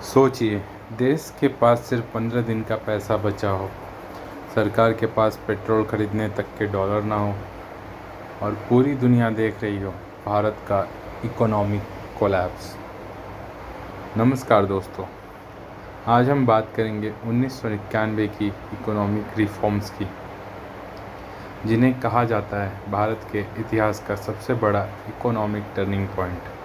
सोचिए, देश के पास सिर्फ 15 दिन का पैसा बचा हो, सरकार के पास पेट्रोल खरीदने तक के डॉलर ना हो और पूरी दुनिया देख रही हो भारत का इकोनॉमिक कोलैप्स। नमस्कार दोस्तों, आज हम बात करेंगे 1991 की इकोनॉमिक रिफॉर्म्स की, जिन्हें कहा जाता है भारत के इतिहास का सबसे बड़ा इकोनॉमिक टर्निंग पॉइंट।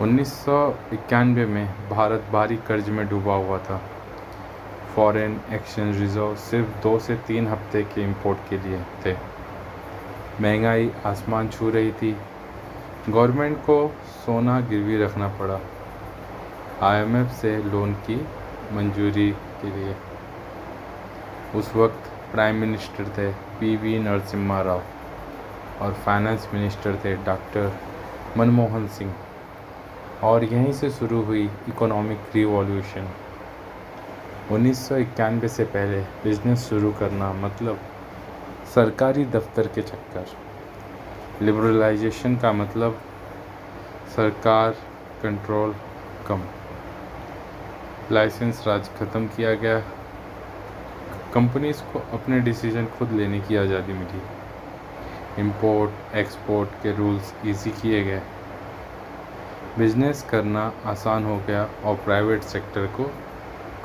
1991 में भारत भारी कर्ज में डूबा हुआ था। फॉरेन एक्सचेंज रिजर्व सिर्फ 2 से 3 हफ्ते के इंपोर्ट के लिए थे। महंगाई आसमान छू रही थी। गवर्नमेंट को सोना गिरवी रखना पड़ा IMF से लोन की मंजूरी के लिए। उस वक्त प्राइम मिनिस्टर थे PV नरसिम्हा राव और फाइनेंस मिनिस्टर थे डॉक्टर मनमोहन सिंह, और यहीं से शुरू हुई इकोनॉमिक रिवॉल्यूशन। 1991 से पहले बिजनेस शुरू करना मतलब सरकारी दफ्तर के चक्कर। लिबरलाइजेशन का मतलब सरकार कंट्रोल कम। लाइसेंस राज खत्म किया गया। कंपनीज को अपने डिसीजन खुद लेने की आज़ादी मिली। इंपोर्ट एक्सपोर्ट के रूल्स इजी किए गए। बिजनेस करना आसान हो गया और प्राइवेट सेक्टर को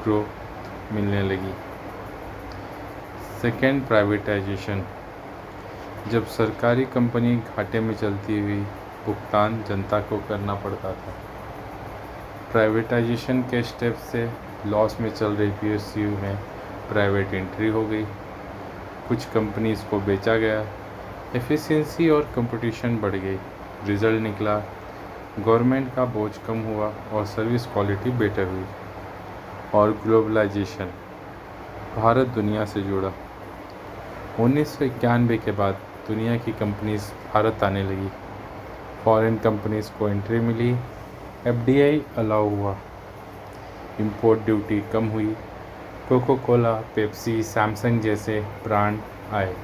ग्रोथ मिलने लगी। Second, privatisation. जब सरकारी कंपनी घाटे में चलती हुई भुगतान जनता को करना पड़ता था। प्राइवेटाइजेशन के स्टेप से लॉस में चल रही PSU में प्राइवेट एंट्री हो गई। कुछ कंपनीज को बेचा गया। एफिशिएंसी और कंपटीशन बढ़ गई। रिजल्ट निकला, गवर्नमेंट का बोझ कम हुआ और सर्विस क्वालिटी बेटर हुई। और ग्लोबलाइजेशन, भारत दुनिया से जुड़ा। 1991 के बाद दुनिया की कंपनीज भारत आने लगी। फॉरेन कंपनीज को एंट्री मिली। FDI अलाउ हुआ। इंपोर्ट ड्यूटी कम हुई। कोको कोला, पेप्सी, सैमसंग जैसे ब्रांड आए।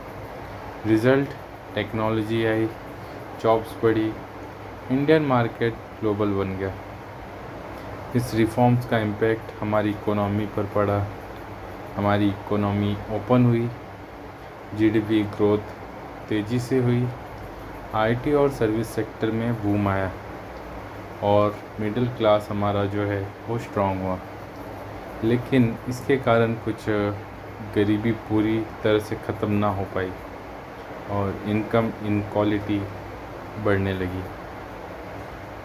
रिजल्ट, टेक्नोलॉजी आई, जॉब्स बढ़ी, इंडियन मार्केट ग्लोबल बन गया। इस रिफॉर्म्स का इम्पैक्ट हमारी इकोनॉमी पर पड़ा। हमारी इकोनॉमी ओपन हुई। GDP ग्रोथ तेज़ी से हुई। IT और सर्विस सेक्टर में बूम आया और मिडिल क्लास हमारा जो है वो स्ट्रॉन्ग हुआ। लेकिन इसके कारण कुछ गरीबी पूरी तरह से ख़त्म ना हो पाई और इनकम इनक्वालिटी बढ़ने लगी।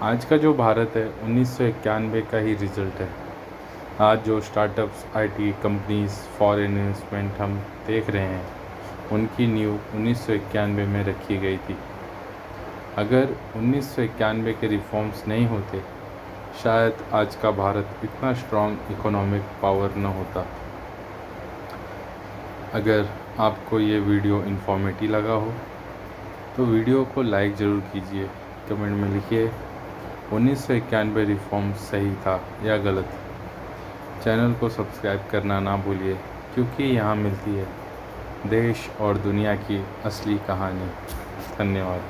आज का जो भारत है 1991 का ही रिज़ल्ट है। आज जो startups, IT companies, foreign investment हम देख रहे हैं, उनकी नींव 1991 में रखी गई थी। अगर 1991 के रिफॉर्म्स नहीं होते, शायद आज का भारत इतना स्ट्रॉन्ग इकोनॉमिक पावर न होता। अगर आपको ये वीडियो इन्फॉर्मेटिव लगा हो तो वीडियो को लाइक ज़रूर कीजिए। कमेंट में लिखिए 1991 रिफॉर्म सही था या गलत। चैनल को सब्सक्राइब करना ना भूलिए, क्योंकि यहाँ मिलती है देश और दुनिया की असली कहानी। धन्यवाद।